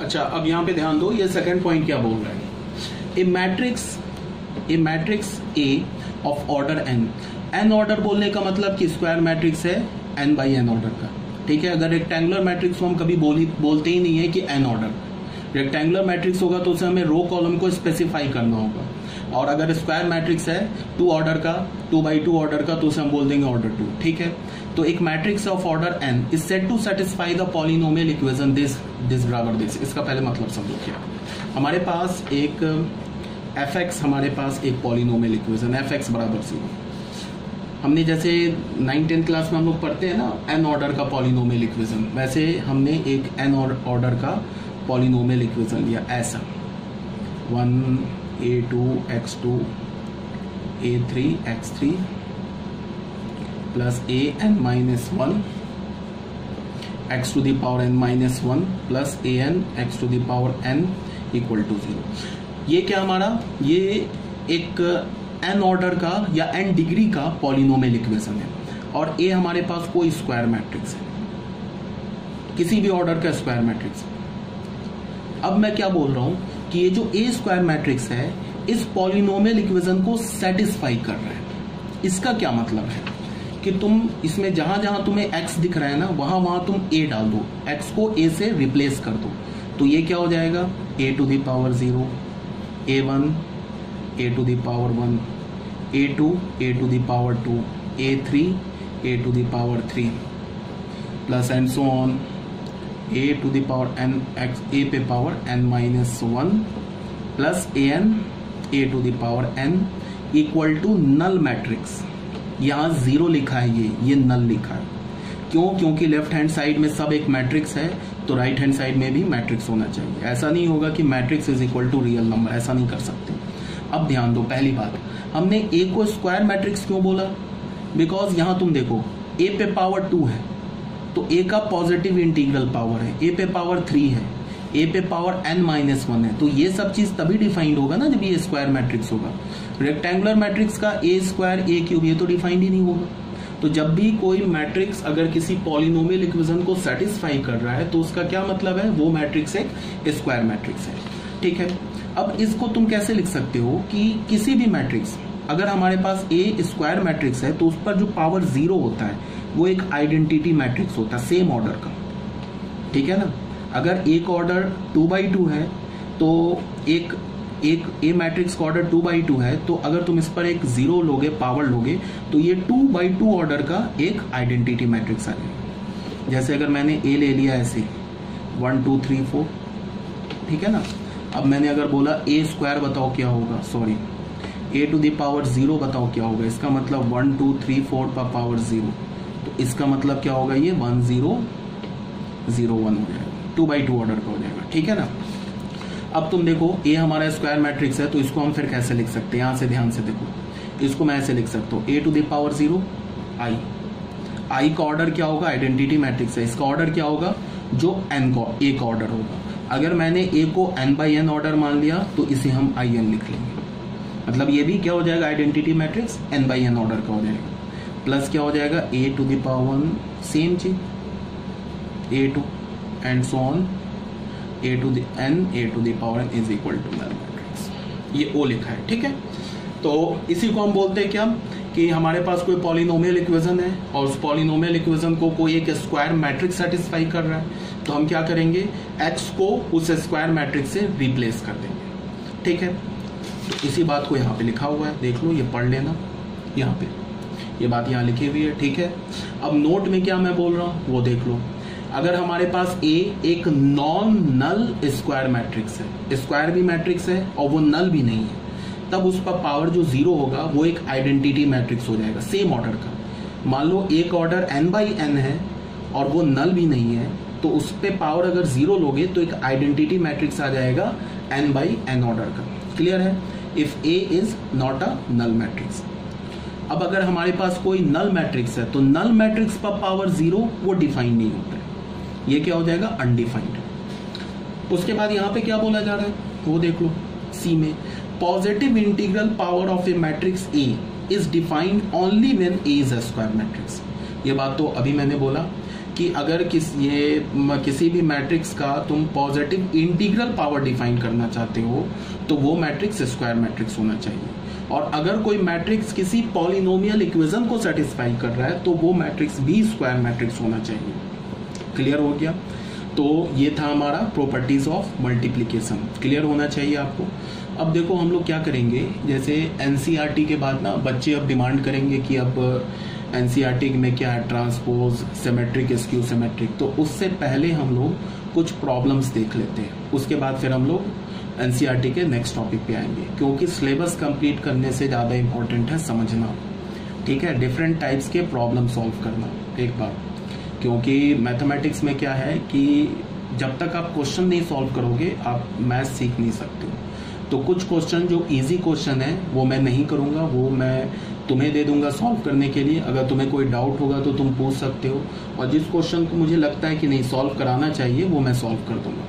अच्छा, अब यहाँ पे ध्यान दो, ये सेकंड पॉइंट क्या बोल रहा है, a matrix A of order n. N order बोलने का मतलब कि स्क्वायर मैट्रिक्स है एन बाई एन ऑर्डर का, ठीक है। अगर रेक्टेंगुलर मैट्रिक्स को हम कभी बोलते ही नहीं है कि एन ऑर्डर। रेक्टेंगुलर मैट्रिक्स होगा तो उसे हमें रो कॉलम को स्पेसिफाई करना होगा, और अगर स्क्वायर मैट्रिक्स है 2 ऑर्डर का, 2x2 ऑर्डर का, तो उसे हम बोल देंगे ऑर्डर 2, ठीक है। तो एक matrix of order n is said to satisfy the polynomial equation this बराबर दिस। इसका पहले मतलब समझो क्या। हमारे पास एक fx, हमारे पास एक पॉलिनोमियल इक्वेशन fx बराबर 0। हमने जैसे 9th-10th क्लास में हम लोग पढ़ते हैं ना n ऑर्डर का पॉलिनोमियल इक्वेशन, वैसे हमने एक n ऑर्डर का पॉलिनोमियल इक्वेशन लिया ऐसा 1a2x2 a3x3 plus an minus 1 x to the power n minus 1 plus an x to the power n equal to 0। ये क्या हमारा, ये एक n ऑर्डर का या n डिग्री का पॉलिनोमियल इक्वेशन है, और a हमारे पास कोई स्क्वायर मैट्रिक्स है, किसी भी ऑर्डर का स्क्वायर मैट्रिक्स। अब मैं क्या बोल रहा हूं कि ये जो a स्क्वायर मैट्रिक्स है इस पॉलिनोमियल इक्वेशन को सेटिस्फाई कर रहा है। इसका क्या मतलब है कि तुम इसमें जहां जहां तुम्हें x दिख रहा है ना, वहां वहां तुम a डाल दो, x को a से रिप्लेस कर दो, तो ये क्या हो जाएगा a to the power 0, a1 a to the power 1, a2 a to the power 2, a3 a to the power 3 plus and so on a to the power n x a पे power n minus 1 plus an a to the power n equal to null matrix. यहाँ 0 लिखा है, ये नल लिखा है। क्यों? क्योंकि left hand side में सब एक मैट्रिक्स है, तो राइट हैंड साइड में भी मैट्रिक्स होना चाहिए। ऐसा नहीं होगा कि matrix is equal to real number, ऐसा नहीं कर सकते। अब ध्यान दो, पहली बात, हमने a को स्क्वायर मैट्रिक्स क्यों बोला? बिकॉज यहाँ तुम देखो a पे पावर 2 है, तो a का पॉजिटिव इंटीग्रल पावर है, a पे पावर 3 है, a पे पावर n माइनस 1 है, तो ये सब चीज तभी डिफाइंड होगा ना जब ये स्क्वायर मैट्रिक्स होगा। रेक्टेंगुलर मैट्रिक्स का a स्क्वायर a क्यूब ये तो डिफाइंड ही नहीं होगा। तो जब भी कोई मैट्रिक्स अगर किसी पॉलिनोमियल इक्वेशन को सेटिस्फाई कर रहा है तो उसका क्या मतलब है, वो मैट्रिक्स एक स्क्वायर मैट्रिक्स है, ठीक है। अब इसको तुम कैसे लिख सकते हो कि किसी भी मैट्रिक्स, अगर हमारे पास a स्क्वायर मैट्रिक्स है तो उस पर जो पावर 0 होता है वो एक आइडेंटिटी मैट्रिक्स होता है सेम ऑर्डर का, ठीक है ना। अगर एक ऑर्डर 2x2 है तो एक ए मैट्रिक्स का ऑर्डर 2x2 है, तो अगर तुम इस पर एक 0 लोगे, पावर लोगे, तो ये 2x2 ऑर्डर का एक आइडेंटिटी मैट्रिक्स आ जाएगा। जैसे अगर मैंने ए ले लिया ऐसे 1 2 3 4, ठीक है ना। अब मैंने अगर बोला ए स्क्वायर बताओ क्या होगा, sorry A to the power 0 बताओ क्या होगा, इसका मतलब 1 2 3 4 का पावर 0, तो इसका मतलब क्या होगा, ये 1 0 0 1 हो जाएगा, 2x2 ऑर्डर का हो जाएगा, ठीक है ना। अब तुम देखो ए हमारा स्क्वायर मैट्रिक्स है, तो इसको हम फिर कैसे लिख सकते हैं, यहां से ध्यान से देखो, इसको मैं ऐसे लिख सकता हूँ a to the power 0 i का ऑर्डर क्या होगा, आइडेंटिटी मैट्रिक्स है, इसका ऑर्डर क्या होगा, जो n का a का ऑर्डर होगा। अगर मैंने a को n बाई n ऑर्डर मान लिया तो इसे हम in लिख लेंगे, मतलब ये भी क्या हो जाएगा, identity matrix n by n order का हो जाएगा, प्लस क्या हो जाएगा a to the power 1 same चीज a2 and so on a to the n a to the power n is equal to null matrix, ये o लिखा है, ठीक है। तो इसी को हम बोलते हैं क्या, कि हमारे पास कोई पॉलिनोमियल इक्वेशन है और उस पॉलिनोमियल इक्वेशन को कोई एक स्क्वायर मैट्रिक्स सेटिस्फाई कर रहा है, तो हम क्या करेंगे, x को उस स्क्वायर मैट्रिक्स से रिप्लेस कर देंगे, ठीक है। तो इसी बात को यहाँ पे लिखा हुआ है, देख लो, ये पढ़ लेना, यहाँ पे ये बात यहाँ लिखी हुई है, ठीक है। अब नोट में क्या मैं बोल रहा हूँ वो देख लो। अगर हमारे पास A एक नॉन नल स्क्वायर मैट्रिक्स है, स्क्वायर भी मैट्रिक्स है और वो नल भी नहीं है, तब उस पर पावर जो 0 होगा वो एक आइडेंटिटी मैट्रिक्स हो जाएगा सेम ऑर्डर का। मान लो एक ऑर्डर n बाई n है और वो नल भी नहीं है, तो उस पे पावर अगर 0 लोगे तो एक आइडेंटिटी मैट्रिक्स आ जाएगा n बाई n ऑर्डर का। क्लियर है? If A is not a null matrix. अब अगर हमारे पास कोई नल मैट्रिक्स है तो नल मैट्रिक्स पर पावर 0 वो डिफाइन नहीं होता है, ये क्या हो जाएगा, अनडिफाइंड। उसके बाद यहाँ पे क्या बोला जा रहा है वो देख लो, सी में positive integral power of A matrix A is defined only when A is a square matrix. ये बात तो अभी मैंने बोला कि अगर किसी भी मैट्रिक्स का तुम पॉजिटिव इंटीग्रल पावर डिफाइन करना चाहते हो तो वो मैट्रिक्स स्क्वायर मैट्रिक्स होना चाहिए, और अगर कोई मैट्रिक्स किसी पॉलिनोमियल इक्वेशन को सेटिस्फाई कर रहा है तो वो मैट्रिक्स भी स्क्वायर मैट्रिक्स होना चाहिए। क्लियर हो गया? तो ये था हमारा प्रॉपर्टीज ऑफ मल्टीप्लिकेशन, क्लियर होना चाहिए आपको। अब देखो हम लोग क्या करेंगे, जैसे एनसीईआरटी के बाद ना बच्चे अब डिमांड करेंगे कि अब एनसीईआरटी में क्या है, ट्रांसपोज, सिमेट्रिक, स्क्यू सिमेट्रिक, तो उससे पहले हम लोग कुछ प्रॉब्लम्स देख लेते हैं, उसके बाद फिर हम लोग एनसीईआरटी के नेक्स्ट टॉपिक पे आएंगे, क्योंकि सिलेबस कंप्लीट करने से ज़्यादा इंपॉर्टेंट है समझना, ठीक है, डिफरेंट टाइप्स के प्रॉब्लम सॉल्व करना एक बार, क्योंकि मैथमेटिक्स में क्या है कि जब तक आप क्वेश्चन नहीं सॉल्व करोगे आप मैथ सीख नहीं सकते हो। तो कुछ क्वेश्चन जो इजी क्वेश्चन है वो मैं नहीं करूँगा, वो मैं तुम्हें दे दूंगा सॉल्व करने के लिए, अगर तुम्हें कोई डाउट होगा तो तुम पूछ सकते हो, और जिस क्वेश्चन को मुझे लगता है कि नहीं सॉल्व कराना चाहिए वो मैं सॉल्व कर दूंगा।